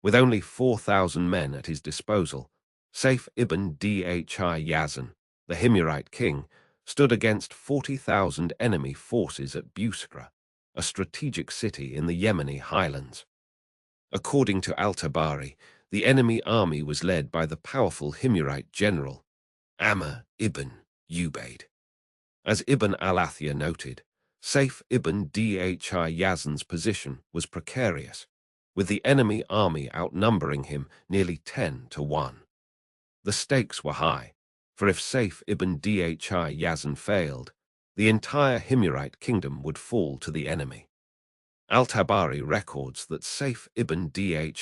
With only 4,000 men at his disposal, Sayf ibn Dhi Yazan, the Himyarite king, stood against 40,000 enemy forces at Busayrah, a strategic city in the Yemeni highlands. According to Al-Tabari, the enemy army was led by the powerful Himyarite general, Amr ibn Ubayd. As Ibn al-Athir noted, Sayf ibn Dhi Yazan's position was precarious, with the enemy army outnumbering him nearly 10 to 1. The stakes were high, for if Sayf ibn Dhi Yazan failed, the entire Himyarite kingdom would fall to the enemy. Al-Tabari records that Sayf ibn Dhi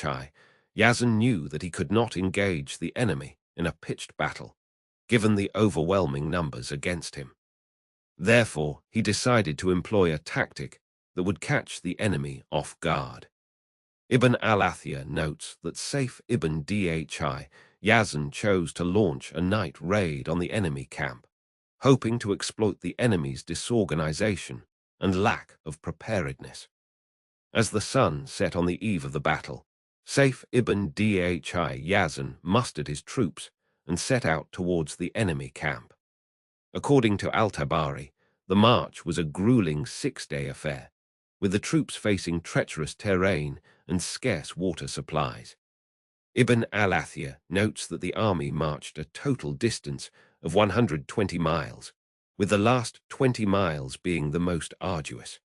Yazan knew that he could not engage the enemy in a pitched battle, given the overwhelming numbers against him. Therefore, he decided to employ a tactic that would catch the enemy off guard. Ibn al-Athir notes that Sayf ibn Dhi Yazan chose to launch a night raid on the enemy camp, hoping to exploit the enemy's disorganization and lack of preparedness. As the sun set on the eve of the battle, Sayf ibn Dhi Yazan mustered his troops and set out towards the enemy camp. According to Al-Tabari, the march was a grueling 6-day affair, with the troops facing treacherous terrain and scarce water supplies. Ibn al-Athir notes that the army marched a total distance of 120 miles, with the last 20 miles being the most arduous.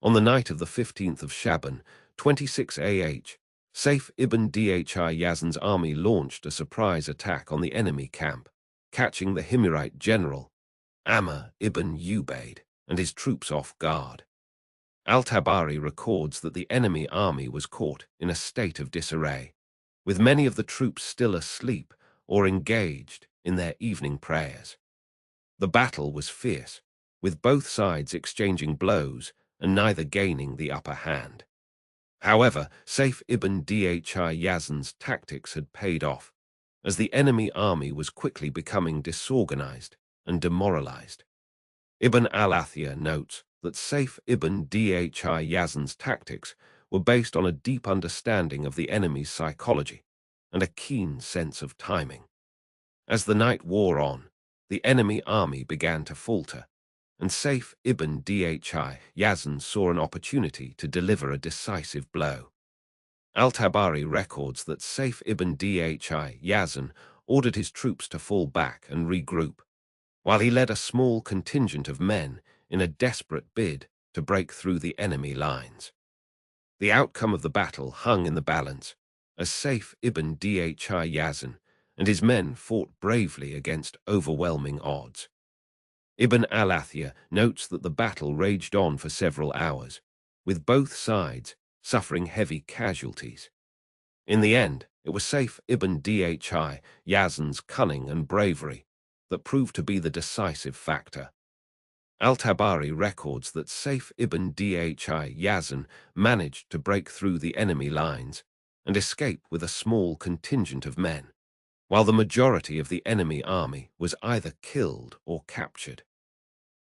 On the night of the 15th of Shaban, 26 AH, Sayf ibn Dhi Yazan's army launched a surprise attack on the enemy camp, catching the Himyarite general, Amr ibn Ubayd, and his troops off guard. Al-Tabari records that the enemy army was caught in a state of disarray, with many of the troops still asleep or engaged in their evening prayers. The battle was fierce, with both sides exchanging blows and neither gaining the upper hand. However, Sayf ibn Dhi Yazan's tactics had paid off, as the enemy army was quickly becoming disorganized and demoralized. Ibn al-Athir notes that Sayf ibn Dhi Yazan's tactics were based on a deep understanding of the enemy's psychology and a keen sense of timing. As the night wore on, the enemy army began to falter, and Sayf ibn Dhi Yazan saw an opportunity to deliver a decisive blow. Al-Tabari records that Sayf ibn Dhi Yazan ordered his troops to fall back and regroup, while he led a small contingent of men in a desperate bid to break through the enemy lines. The outcome of the battle hung in the balance, as Sayf ibn Dhi Yazan and his men fought bravely against overwhelming odds. Ibn al-Athir notes that the battle raged on for several hours, with both sides suffering heavy casualties. In the end, it was Sayf ibn Dhi Yazan's cunning and bravery that proved to be the decisive factor. Al-Tabari records that Sayf ibn Dhi Yazan managed to break through the enemy lines and escape with a small contingent of men, while the majority of the enemy army was either killed or captured.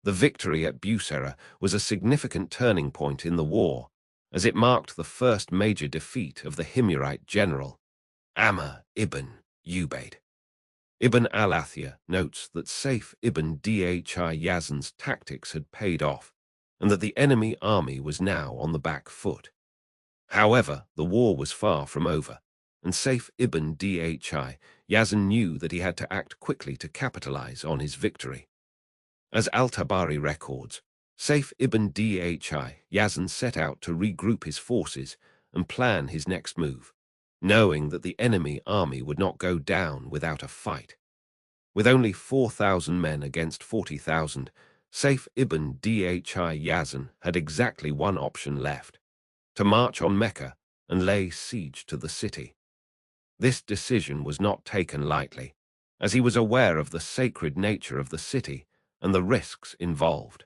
The victory at Busayrah was a significant turning point in the war, as it marked the first major defeat of the Himyarite general, Amr ibn Ubayd. Ibn al-Athir notes that Sayf ibn Dhi Yazan's tactics had paid off, and that the enemy army was now on the back foot. However, the war was far from over, and Sayf ibn Dhi Yazan knew that he had to act quickly to capitalize on his victory. As Al-Tabari records, Sayf ibn Dhi Yazan set out to regroup his forces and plan his next move, knowing that the enemy army would not go down without a fight. With only 4,000 men against 40,000, Sayf ibn Dhi Yazan had exactly one option left: to march on Mecca and lay siege to the city. This decision was not taken lightly, as he was aware of the sacred nature of the city and the risks involved.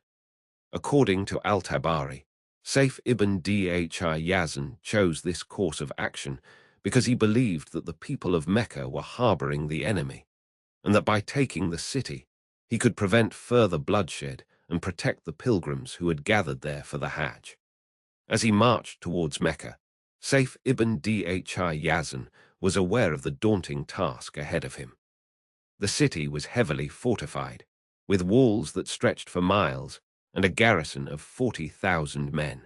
According to Al-Tabari, Sayf ibn Dhi Yazan chose this course of action because he believed that the people of Mecca were harboring the enemy, and that by taking the city, he could prevent further bloodshed and protect the pilgrims who had gathered there for the Hajj. As he marched towards Mecca, Sayf ibn Dhi Yazan was aware of the daunting task ahead of him. The city was heavily fortified, with walls that stretched for miles and a garrison of 40,000 men.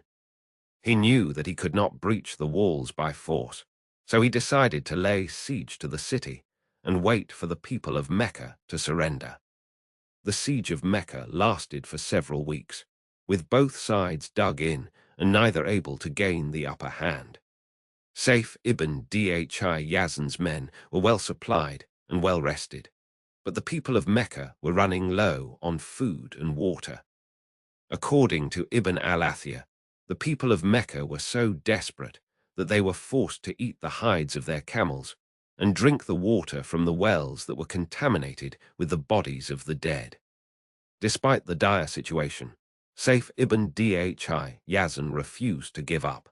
He knew that he could not breach the walls by force, so he decided to lay siege to the city and wait for the people of Mecca to surrender. The siege of Mecca lasted for several weeks, with both sides dug in and neither able to gain the upper hand. Sayf ibn Dhi Yazan's men were well supplied and well rested, but the people of Mecca were running low on food and water. According to Ibn al-Athir, the people of Mecca were so desperate that they were forced to eat the hides of their camels and drink the water from the wells that were contaminated with the bodies of the dead. Despite the dire situation, Sayf ibn Dhi Yazan refused to give up.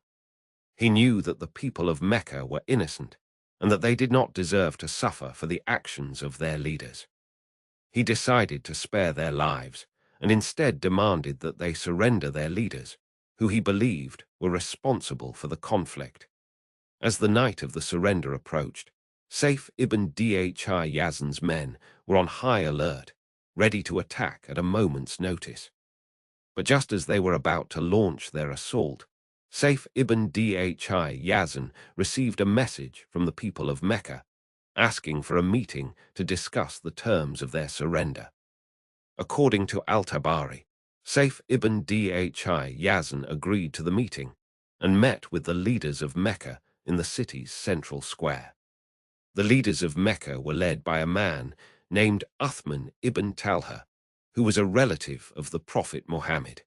He knew that the people of Mecca were innocent and that they did not deserve to suffer for the actions of their leaders. He decided to spare their lives and instead demanded that they surrender their leaders, who he believed were responsible for the conflict. As the night of the surrender approached, Sayf ibn Dhi Yazan's men were on high alert, ready to attack at a moment's notice. But just as they were about to launch their assault, Sayf ibn Dhi Yazan received a message from the people of Mecca, asking for a meeting to discuss the terms of their surrender. According to Al-Tabari, Sayf ibn Dhi Yazan agreed to the meeting and met with the leaders of Mecca in the city's central square. The leaders of Mecca were led by a man named Uthman ibn Talha, who was a relative of the Prophet Muhammad.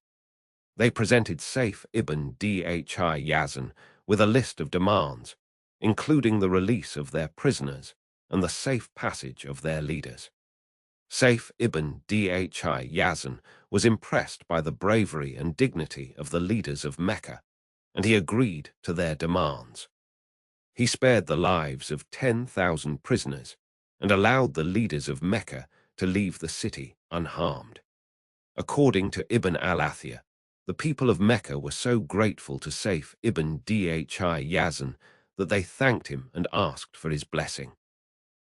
They presented Sayf ibn Dhi Yazan with a list of demands, including the release of their prisoners and the safe passage of their leaders. Sayf ibn Dhi Yazan was impressed by the bravery and dignity of the leaders of Mecca, and he agreed to their demands. He spared the lives of 10,000 prisoners and allowed the leaders of Mecca to leave the city unharmed. According to Ibn al-Athir, the people of Mecca were so grateful to Sayf ibn Dhi Yazan that they thanked him and asked for his blessing.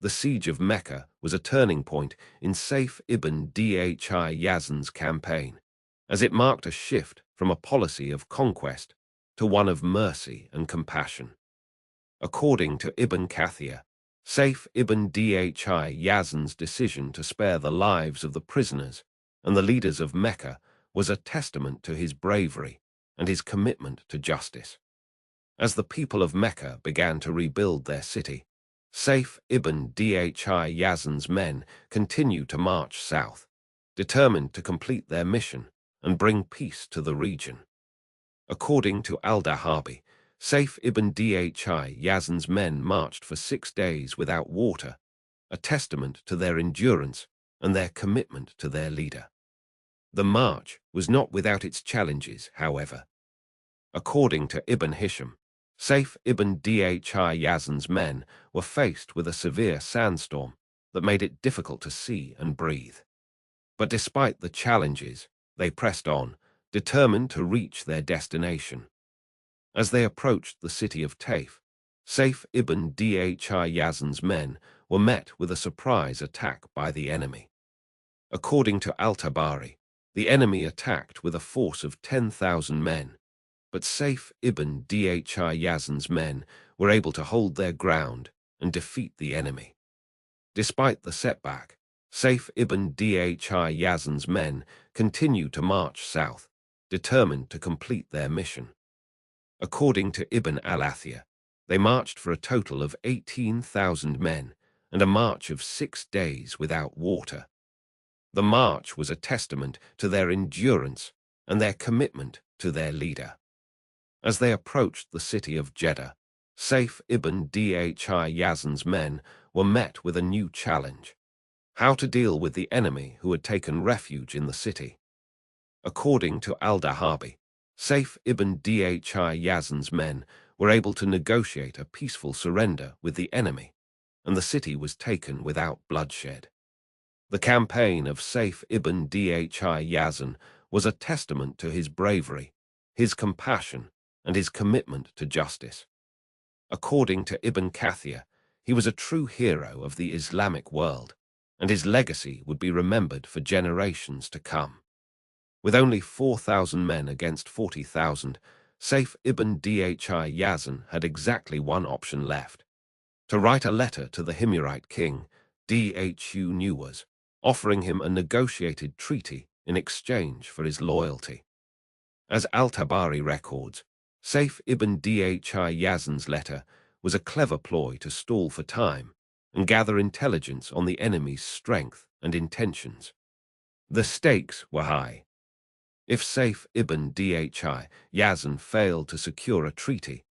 The siege of Mecca was a turning point in Sayf ibn Dhi Yazan's campaign, as it marked a shift from a policy of conquest to one of mercy and compassion. According to Ibn Kathir, Sayf ibn Dhi Yazan's decision to spare the lives of the prisoners and the leaders of Mecca was a testament to his bravery and his commitment to justice. As the people of Mecca began to rebuild their city, Sayf ibn Dhi Yazan's men continued to march south, determined to complete their mission and bring peace to the region. According to al-Dhahabi, Sayf ibn Dhi Yazan's men marched for 6 days without water, a testament to their endurance and their commitment to their leader. The march was not without its challenges, however. According to Ibn Hisham, Sayf ibn Dhi Yazan's men were faced with a severe sandstorm that made it difficult to see and breathe. But despite the challenges, they pressed on, determined to reach their destination. As they approached the city of Taif, Sayf ibn Dhi Yazan's men were met with a surprise attack by the enemy. According to Al-Tabari, the enemy attacked with a force of 10,000 men, but Sayf ibn Dhi Yazan's men were able to hold their ground and defeat the enemy. Despite the setback, Sayf ibn Dhi Yazan's men continued to march south, determined to complete their mission. According to Ibn al-Athir, they marched for a total of 18,000 men and a march of 6 days without water. The march was a testament to their endurance and their commitment to their leader. As they approached the city of Jeddah, Sayf ibn Dhi Yazan's men were met with a new challenge: how to deal with the enemy who had taken refuge in the city. According to al-Dhahabi, Sayf ibn Dhi Yazan's men were able to negotiate a peaceful surrender with the enemy, and the city was taken without bloodshed. The campaign of Sayf ibn Dhi Yazan was a testament to his bravery, his compassion, and his commitment to justice. According to Ibn Kathir, he was a true hero of the Islamic world, and his legacy would be remembered for generations to come. With only 4,000 men against 40,000, Sayf ibn Dhi Yazan had exactly one option left: to write a letter to the Himyarite king, Dhu Nuwas, offering him a negotiated treaty in exchange for his loyalty. As Al-Tabari records, Sayf ibn Dhi Yazan's letter was a clever ploy to stall for time and gather intelligence on the enemy's strength and intentions. The stakes were high. If Sayf ibn Dhi Yazan failed to secure a treaty,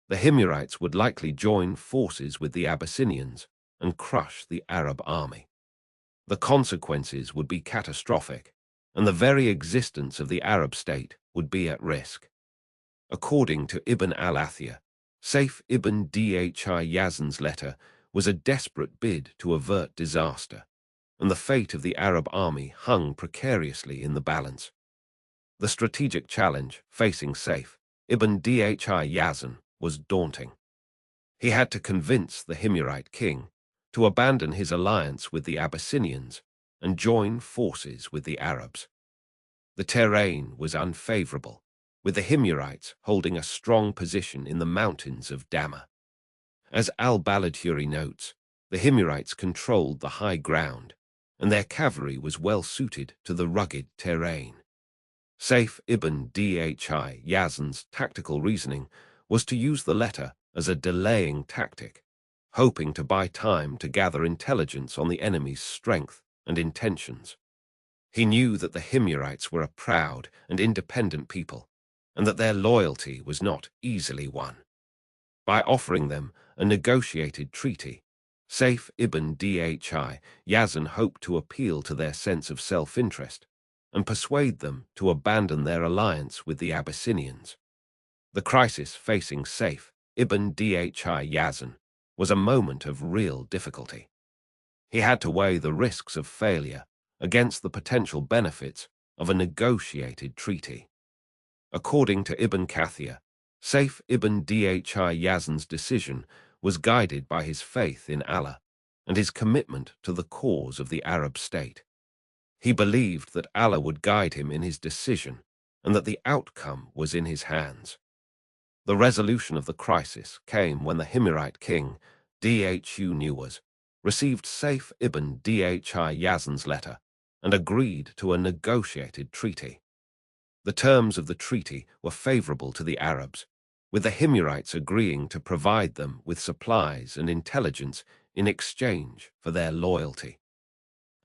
the Himyarites would likely join forces with the Abyssinians and crush the Arab army. The consequences would be catastrophic, and the very existence of the Arab state would be at risk. According to Ibn al-Athir, Sayf ibn Dhi Yazan's letter was a desperate bid to avert disaster, and the fate of the Arab army hung precariously in the balance. The strategic challenge facing Sayf ibn Dhi Yazan was daunting. He had to convince the Himyarite king to abandon his alliance with the Abyssinians and join forces with the Arabs. The terrain was unfavorable, with the Himyarites holding a strong position in the mountains of Dama. As al-Baladhuri notes, the Himyarites controlled the high ground, and their cavalry was well suited to the rugged terrain. Sayf ibn Dhi Yazan's tactical reasoning was to use the letter as a delaying tactic, hoping to buy time to gather intelligence on the enemy's strength and intentions. He knew that the Himyarites were a proud and independent people, and that their loyalty was not easily won. By offering them a negotiated treaty, Sayf ibn Dhi Yazan hoped to appeal to their sense of self-interest and persuade them to abandon their alliance with the Abyssinians. The crisis facing Sayf ibn Dhi Yazan was a moment of real difficulty. He had to weigh the risks of failure against the potential benefits of a negotiated treaty. According to Ibn Kathir, Sayf ibn Dhi Yazan's decision was guided by his faith in Allah and his commitment to the cause of the Arab state. He believed that Allah would guide him in his decision and that the outcome was in his hands. The resolution of the crisis came when the Himyarite king, Dhu Nuwas, received Sayf ibn Dhi Yazan's letter and agreed to a negotiated treaty. The terms of the treaty were favorable to the Arabs, with the Himyarites agreeing to provide them with supplies and intelligence in exchange for their loyalty.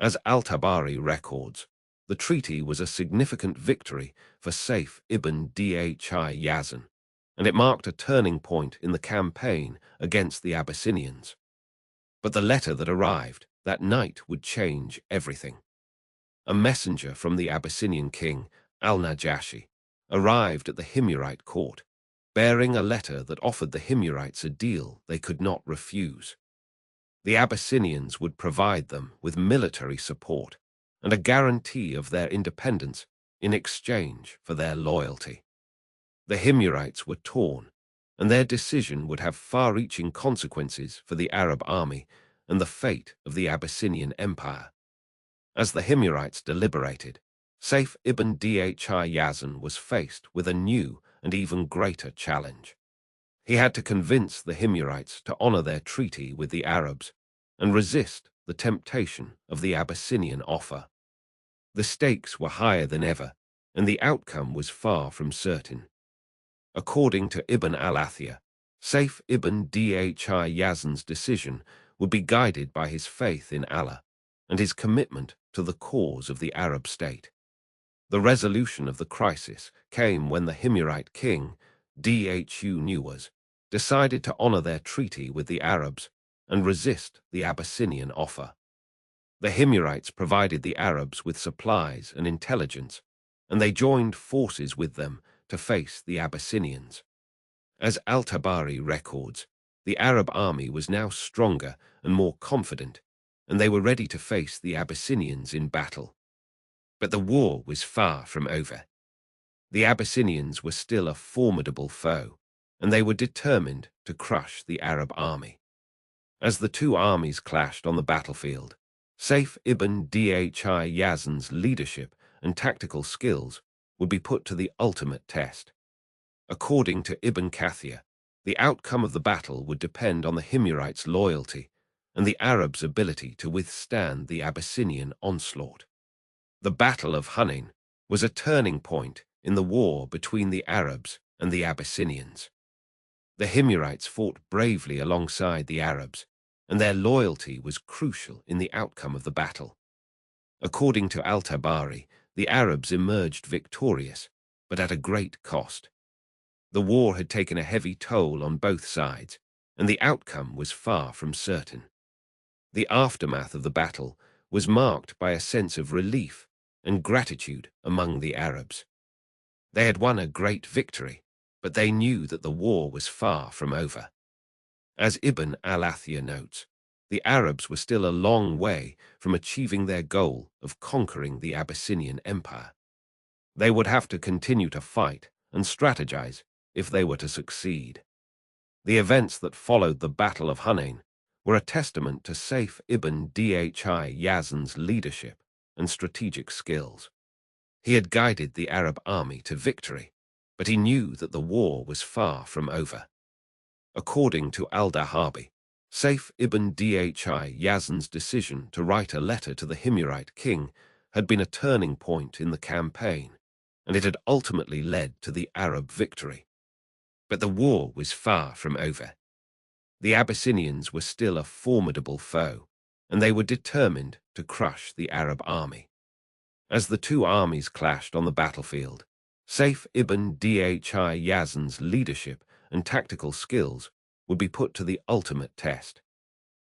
As Al-Tabari records, the treaty was a significant victory for Sayf ibn Dhi Yazan, and it marked a turning point in the campaign against the Abyssinians. But the letter that arrived that night would change everything. A messenger from the Abyssinian king, al-Najashi, arrived at the Himyarite court, bearing a letter that offered the Himyarites a deal they could not refuse. The Abyssinians would provide them with military support and a guarantee of their independence in exchange for their loyalty. The Himyarites were torn, and their decision would have far-reaching consequences for the Arab army and the fate of the Abyssinian Empire. As the Himyarites deliberated, Sayf ibn Dhi Yazan was faced with a new and even greater challenge. He had to convince the Himyarites to honor their treaty with the Arabs and resist the temptation of the Abyssinian offer. The stakes were higher than ever, and the outcome was far from certain. According to Ibn al-Athir, Sayf ibn Dhi Yazan's decision would be guided by his faith in Allah and his commitment to the cause of the Arab state. The resolution of the crisis came when the Himyarite king, Dhu Nuwas, decided to honor their treaty with the Arabs and resist the Abyssinian offer. The Himyarites provided the Arabs with supplies and intelligence, and they joined forces with them to face the Abyssinians. As Al-Tabari records, the Arab army was now stronger and more confident, and they were ready to face the Abyssinians in battle. But the war was far from over. The Abyssinians were still a formidable foe, and they were determined to crush the Arab army. As the two armies clashed on the battlefield, Sayf ibn Dhi Yazan's leadership and tactical skills would be put to the ultimate test. According to Ibn Kathir, the outcome of the battle would depend on the Himyarites' loyalty and the Arabs' ability to withstand the Abyssinian onslaught. The Battle of Hunayn was a turning point in the war between the Arabs and the Abyssinians. The Himyarites fought bravely alongside the Arabs, and their loyalty was crucial in the outcome of the battle. According to Al-Tabari, the Arabs emerged victorious, but at a great cost. The war had taken a heavy toll on both sides, and the outcome was far from certain. The aftermath of the battle was marked by a sense of relief and gratitude among the Arabs. They had won a great victory, but they knew that the war was far from over. As Ibn al-Athir notes, the Arabs were still a long way from achieving their goal of conquering the Abyssinian Empire. They would have to continue to fight and strategize if they were to succeed. The events that followed the Battle of Hunayn were a testament to Sayf ibn Dhi Yazan's leadership and strategic skills. He had guided the Arab army to victory, but he knew that the war was far from over. According to al-Dhahabi, Sayf ibn Dhi Yazan's decision to write a letter to the Himyarite king had been a turning point in the campaign, and it had ultimately led to the Arab victory. But the war was far from over. The Abyssinians were still a formidable foe, and they were determined to crush the Arab army. As the two armies clashed on the battlefield, Sayf ibn Dhi Yazan's leadership and tactical skills would be put to the ultimate test.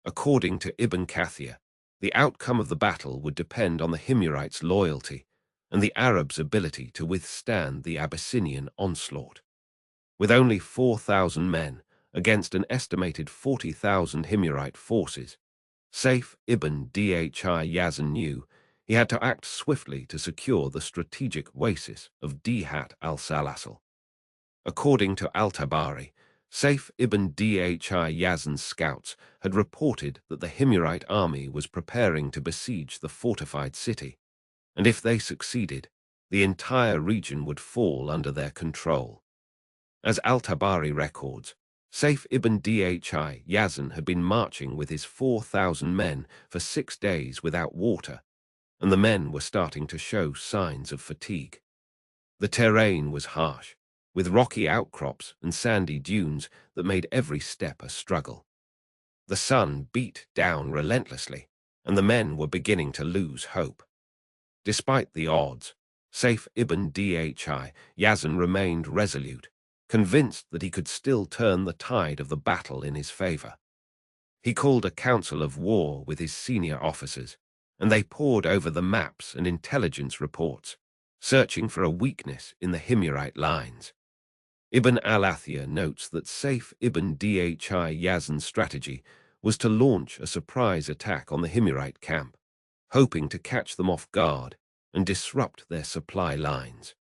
According to Ibn Kathir, the outcome of the battle would depend on the Himyarites' loyalty and the Arabs' ability to withstand the Abyssinian onslaught. With only 4,000 men against an estimated 40,000 Himyarite forces, Sayf ibn Dhi Yazan knew he had to act swiftly to secure the strategic oasis of Dhat al-Salasil. According to Al-Tabari, Sayf ibn Dhi Yazan's scouts had reported that the Himyarite army was preparing to besiege the fortified city, and if they succeeded, the entire region would fall under their control. As Al-Tabari records, Sayf ibn Dhi Yazan had been marching with his 4,000 men for 6 days without water, and the men were starting to show signs of fatigue. The terrain was harsh, with rocky outcrops and sandy dunes that made every step a struggle. The sun beat down relentlessly, and the men were beginning to lose hope. Despite the odds, Sayf ibn Dhi Yazan remained resolute, convinced that he could still turn the tide of the battle in his favor. He called a council of war with his senior officers, and they pored over the maps and intelligence reports, searching for a weakness in the Himyarite lines. Ibn al-Athir notes that Sayf ibn Dhi Yazan's strategy was to launch a surprise attack on the Himyarite camp, hoping to catch them off guard and disrupt their supply lines.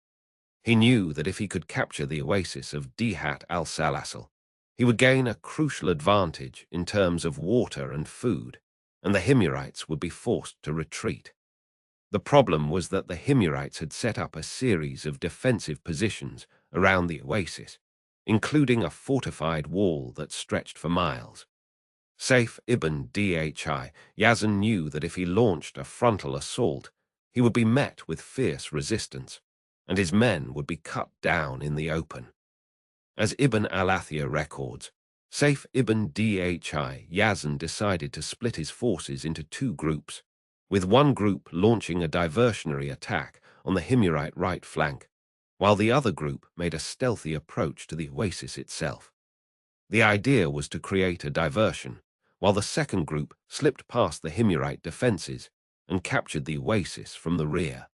He knew that if he could capture the oasis of Dhat al-Salasil, he would gain a crucial advantage in terms of water and food, and the Himyarites would be forced to retreat. The problem was that the Himyarites had set up a series of defensive positions around the oasis, including a fortified wall that stretched for miles. Sayf ibn Dhi Yazan knew that if he launched a frontal assault, he would be met with fierce resistance, and his men would be cut down in the open. As Ibn al-Athir records, Sayf ibn Dhi Yazan decided to split his forces into two groups, with one group launching a diversionary attack on the Himyarite right flank, while the other group made a stealthy approach to the oasis itself. The idea was to create a diversion, while the second group slipped past the Himyarite defenses and captured the oasis from the rear.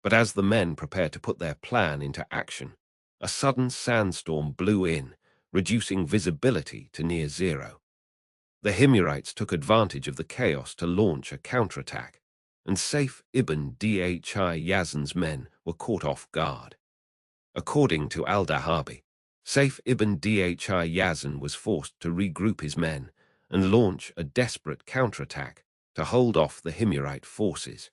But as the men prepared to put their plan into action, a sudden sandstorm blew in, reducing visibility to near zero. The Himyarites took advantage of the chaos to launch a counterattack, and Sayf ibn Dhi Yazan's men were caught off guard. According to Al-Dhahabi, Sayf ibn Dhi Yazan was forced to regroup his men and launch a desperate counterattack to hold off the Himyarite forces.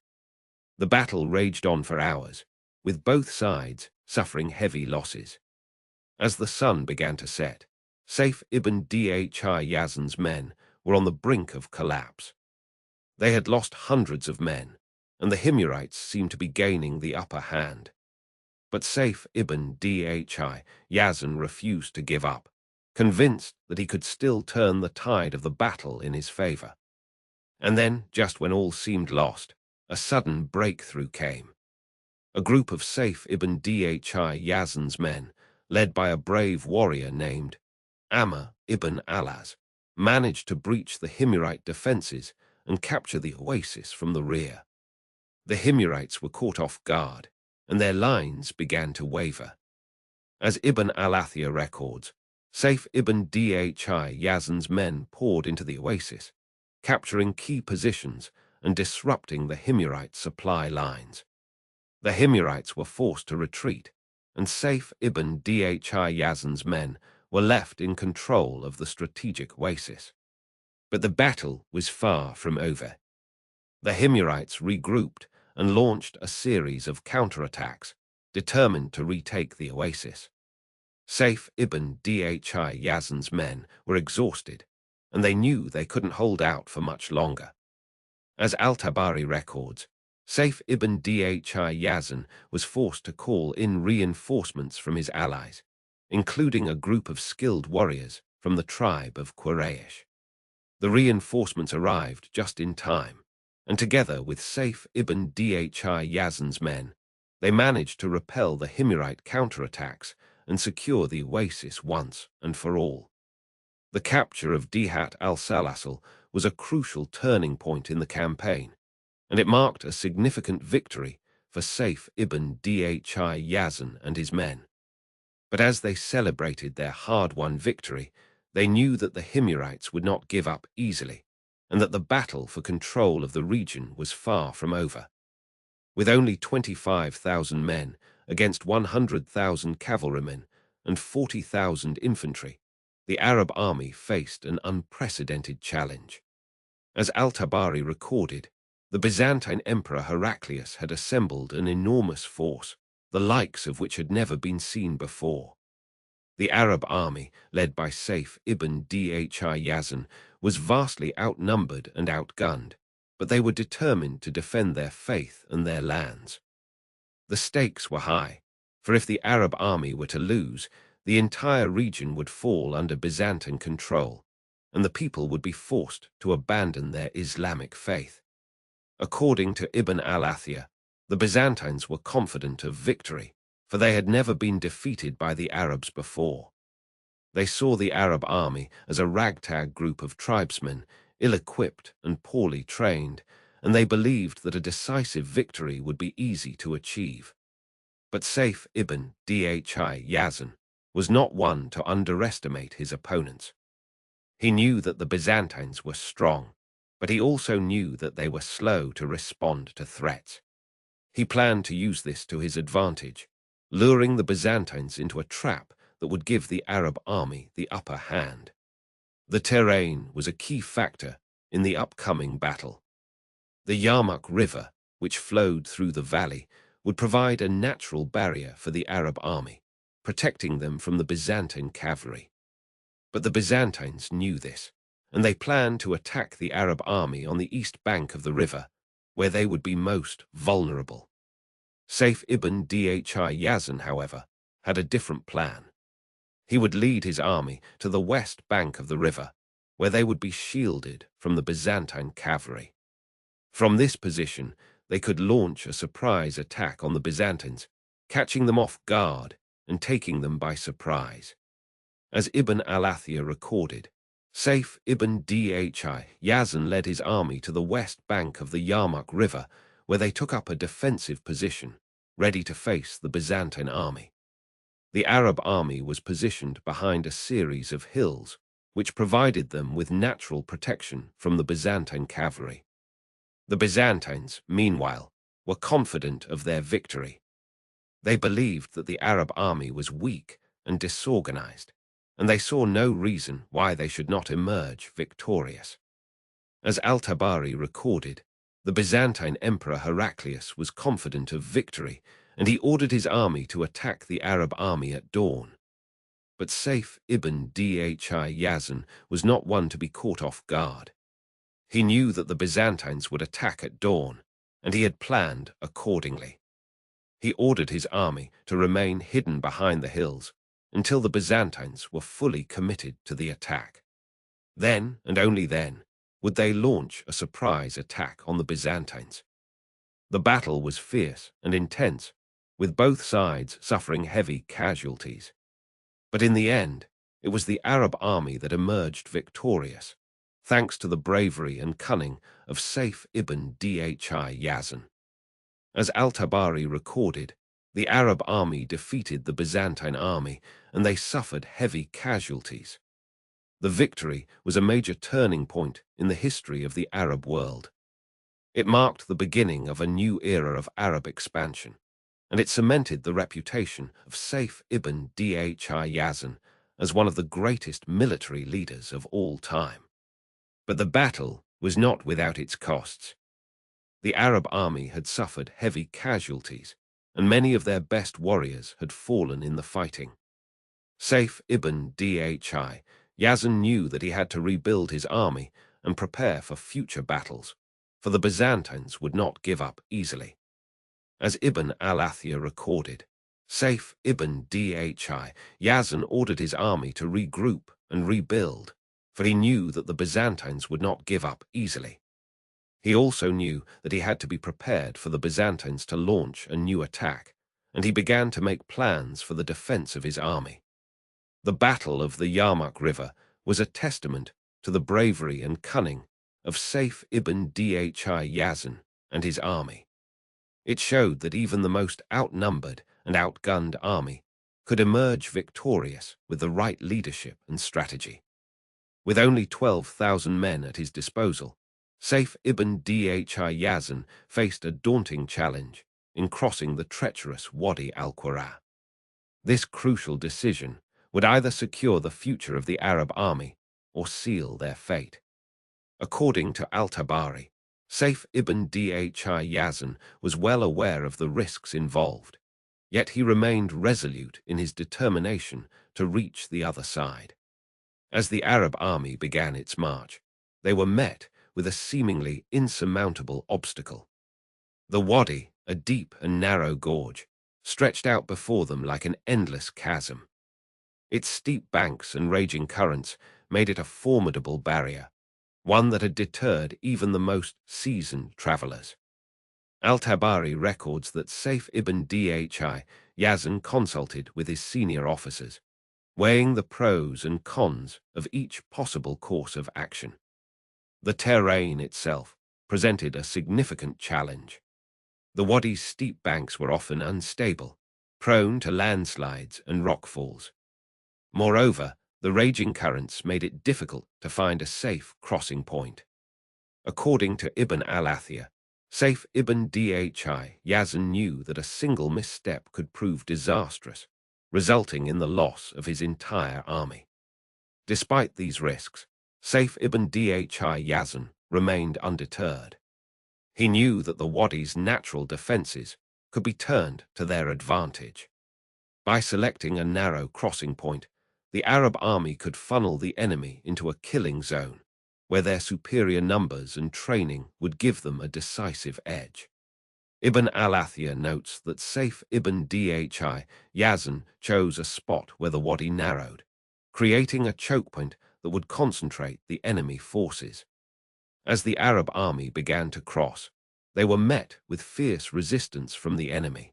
The battle raged on for hours, with both sides suffering heavy losses. As the sun began to set, Sayf ibn Dhi Yazan's men were on the brink of collapse. They had lost hundreds of men, and the Himyarites seemed to be gaining the upper hand. But Sayf ibn Dhi Yazan refused to give up, convinced that he could still turn the tide of the battle in his favor. And then, just when all seemed lost, a sudden breakthrough came. A group of Sayf ibn Dhi Yazan's men, led by a brave warrior named Amr ibn Alaz, managed to breach the Himyarite defenses and capture the oasis from the rear. The Himyarites were caught off guard, and their lines began to waver. As Ibn al-Athir records, Sayf ibn Dhi Yazan's men poured into the oasis, capturing key positions and disrupting the Himyarite supply lines. The Himyarites were forced to retreat, and Sayf ibn Dhi Yazan's men were left in control of the strategic oasis. But the battle was far from over. The Himyarites regrouped and launched a series of counterattacks, determined to retake the oasis. Sayf ibn Dhi Yazan's men were exhausted, and they knew they couldn't hold out for much longer. As Al-Tabari records, Sayf ibn Dhi Yazan was forced to call in reinforcements from his allies, including a group of skilled warriors from the tribe of Quraysh. The reinforcements arrived just in time, and together with Sayf ibn Dhi Yazan's men, they managed to repel the Himyarite counterattacks and secure the oasis once and for all. The capture of Dhat al-Salasil was a crucial turning point in the campaign, and it marked a significant victory for Sayf ibn Dhi Yazan and his men. But as they celebrated their hard-won victory, they knew that the Himyarites would not give up easily, and that the battle for control of the region was far from over. With only 25,000 men against 100,000 cavalrymen and 40,000 infantry, the Arab army faced an unprecedented challenge. As Al-Tabari recorded, the Byzantine Emperor Heraclius had assembled an enormous force, the likes of which had never been seen before. The Arab army, led by Sayf ibn Dhi Yazan, was vastly outnumbered and outgunned, but they were determined to defend their faith and their lands. The stakes were high, for if the Arab army were to lose, the entire region would fall under Byzantine control, and the people would be forced to abandon their Islamic faith. According to Ibn al-Athir, the Byzantines were confident of victory, for they had never been defeated by the Arabs before. They saw the Arab army as a ragtag group of tribesmen, ill-equipped and poorly trained, and they believed that a decisive victory would be easy to achieve. But Sayf ibn Dhi Yazan was not one to underestimate his opponents. He knew that the Byzantines were strong, but he also knew that they were slow to respond to threats. He planned to use this to his advantage, luring the Byzantines into a trap that would give the Arab army the upper hand. The terrain was a key factor in the upcoming battle. The Yarmuk River, which flowed through the valley, would provide a natural barrier for the Arab army, protecting them from the Byzantine cavalry. But the Byzantines knew this, and they planned to attack the Arab army on the east bank of the river, where they would be most vulnerable. Sayf ibn Dhi Yazan, however, had a different plan. He would lead his army to the west bank of the river, where they would be shielded from the Byzantine cavalry. From this position, they could launch a surprise attack on the Byzantines, catching them off guard and taking them by surprise. As Ibn al-Athir recorded, Sayf ibn Dhi Yazan led his army to the west bank of the Yarmuk River, where they took up a defensive position, ready to face the Byzantine army. The Arab army was positioned behind a series of hills, which provided them with natural protection from the Byzantine cavalry. The Byzantines, meanwhile, were confident of their victory. They believed that the Arab army was weak and disorganized, and they saw no reason why they should not emerge victorious. As Al-Tabari recorded, the Byzantine Emperor Heraclius was confident of victory, and he ordered his army to attack the Arab army at dawn. But Sayf ibn Dhi Yazan was not one to be caught off guard. He knew that the Byzantines would attack at dawn, and he had planned accordingly. He ordered his army to remain hidden behind the hills until the Byzantines were fully committed to the attack. Then, and only then, would they launch a surprise attack on the Byzantines. The battle was fierce and intense, with both sides suffering heavy casualties. But in the end, it was the Arab army that emerged victorious, thanks to the bravery and cunning of Sayf ibn Dhi Yazan. As Al-Tabari recorded, the Arab army defeated the Byzantine army, and they suffered heavy casualties. The victory was a major turning point in the history of the Arab world. It marked the beginning of a new era of Arab expansion, and it cemented the reputation of Sayf ibn Dhi Yazan as one of the greatest military leaders of all time. But the battle was not without its costs. The Arab army had suffered heavy casualties, and many of their best warriors had fallen in the fighting. Sayf ibn Dhi Yazan knew that he had to rebuild his army and prepare for future battles, for the Byzantines would not give up easily. As Ibn al-Athir recorded, Sayf ibn Dhi Yazan ordered his army to regroup and rebuild, for he knew that the Byzantines would not give up easily. He also knew that he had to be prepared for the Byzantines to launch a new attack, and he began to make plans for the defense of his army. The Battle of the Yarmuk River was a testament to the bravery and cunning of Sayf ibn Dhi Yazan and his army. It showed that even the most outnumbered and outgunned army could emerge victorious with the right leadership and strategy. With only 12,000 men at his disposal, Sayf ibn Dhi Yazan faced a daunting challenge in crossing the treacherous Wadi al-Qura. This crucial decision would either secure the future of the Arab army or seal their fate. According to Al-Tabari, Sayf ibn Dhi Yazan was well aware of the risks involved, yet he remained resolute in his determination to reach the other side. As the Arab army began its march, they were met with a seemingly insurmountable obstacle. The Wadi, a deep and narrow gorge, stretched out before them like an endless chasm. Its steep banks and raging currents made it a formidable barrier, one that had deterred even the most seasoned travelers. Al-Tabari records that Sayf ibn Dhi Yazan consulted with his senior officers, weighing the pros and cons of each possible course of action. The terrain itself presented a significant challenge. The Wadi's steep banks were often unstable, prone to landslides and rockfalls. Moreover, the raging currents made it difficult to find a safe crossing point. According to Ibn al-Athir, Sayf ibn Dhi Yazan knew that a single misstep could prove disastrous, resulting in the loss of his entire army. Despite these risks, Sayf ibn Dhi Yazan remained undeterred. He knew that the Wadi's natural defenses could be turned to their advantage. By selecting a narrow crossing point, the Arab army could funnel the enemy into a killing zone, where their superior numbers and training would give them a decisive edge. Ibn al-Athir notes that Sayf ibn Dhi Yazan chose a spot where the Wadi narrowed, creating a choke point that would concentrate the enemy forces. As the Arab army began to cross, they were met with fierce resistance from the enemy.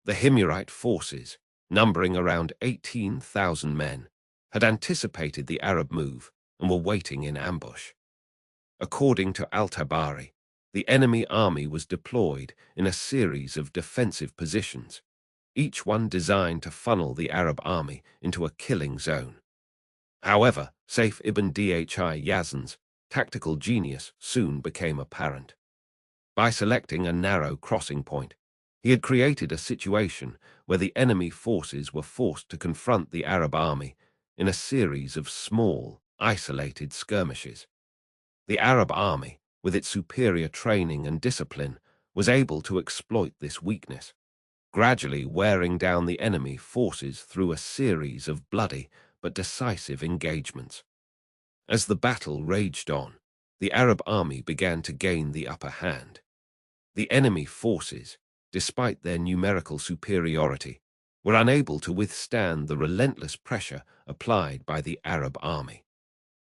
The Himyarite forces, numbering around 18,000 men, had anticipated the Arab move and were waiting in ambush. According to Al-Tabari, the enemy army was deployed in a series of defensive positions, each one designed to funnel the Arab army into a killing zone. However, Sayf ibn Dhi Yazan's tactical genius soon became apparent. By selecting a narrow crossing point, He had created a situation where the enemy forces were forced to confront the Arab army in a series of small, isolated skirmishes. The Arab army, with its superior training and discipline, was able to exploit this weakness, gradually wearing down the enemy forces through a series of bloody but decisive engagements. As the battle raged on, the Arab army began to gain the upper hand. The enemy forces, despite their numerical superiority, were unable to withstand the relentless pressure applied by the Arab army.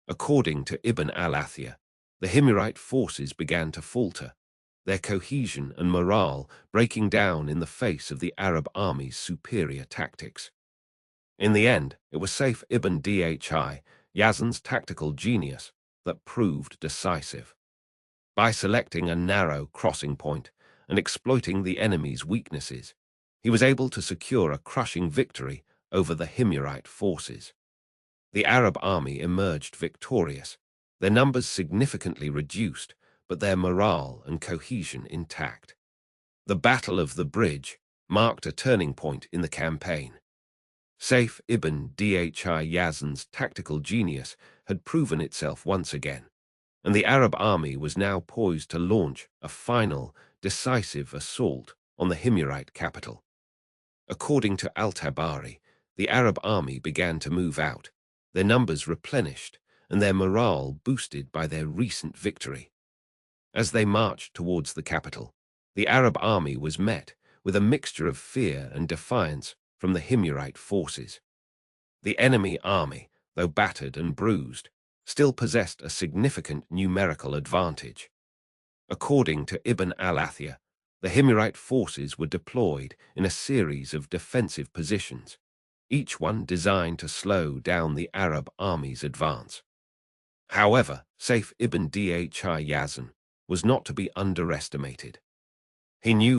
According to Ibn al-Athir, the Himyarite forces began to falter, their cohesion and morale breaking down in the face of the Arab army's superior tactics. In the end, it was Sayf ibn Dhi Yazan's tactical genius that proved decisive. By selecting a narrow crossing point and exploiting the enemy's weaknesses, he was able to secure a crushing victory over the Himyarite forces. The Arab army emerged victorious, their numbers significantly reduced, but their morale and cohesion intact. The Battle of the Bridge marked a turning point in the campaign. Sayf ibn Dhi Yazan's tactical genius had proven itself once again, and the Arab army was now poised to launch a final, decisive assault on the Himyarite capital. According to Al-Tabari, the Arab army began to move out, their numbers replenished, and their morale boosted by their recent victory. As they marched towards the capital, the Arab army was met with a mixture of fear and defiance from the Himyarite forces. The enemy army, though battered and bruised, still possessed a significant numerical advantage. According to Ibn al-Athir, the Himyarite forces were deployed in a series of defensive positions, each one designed to slow down the Arab army's advance. However, Sayf ibn Dhi Yazan was not to be underestimated. He knew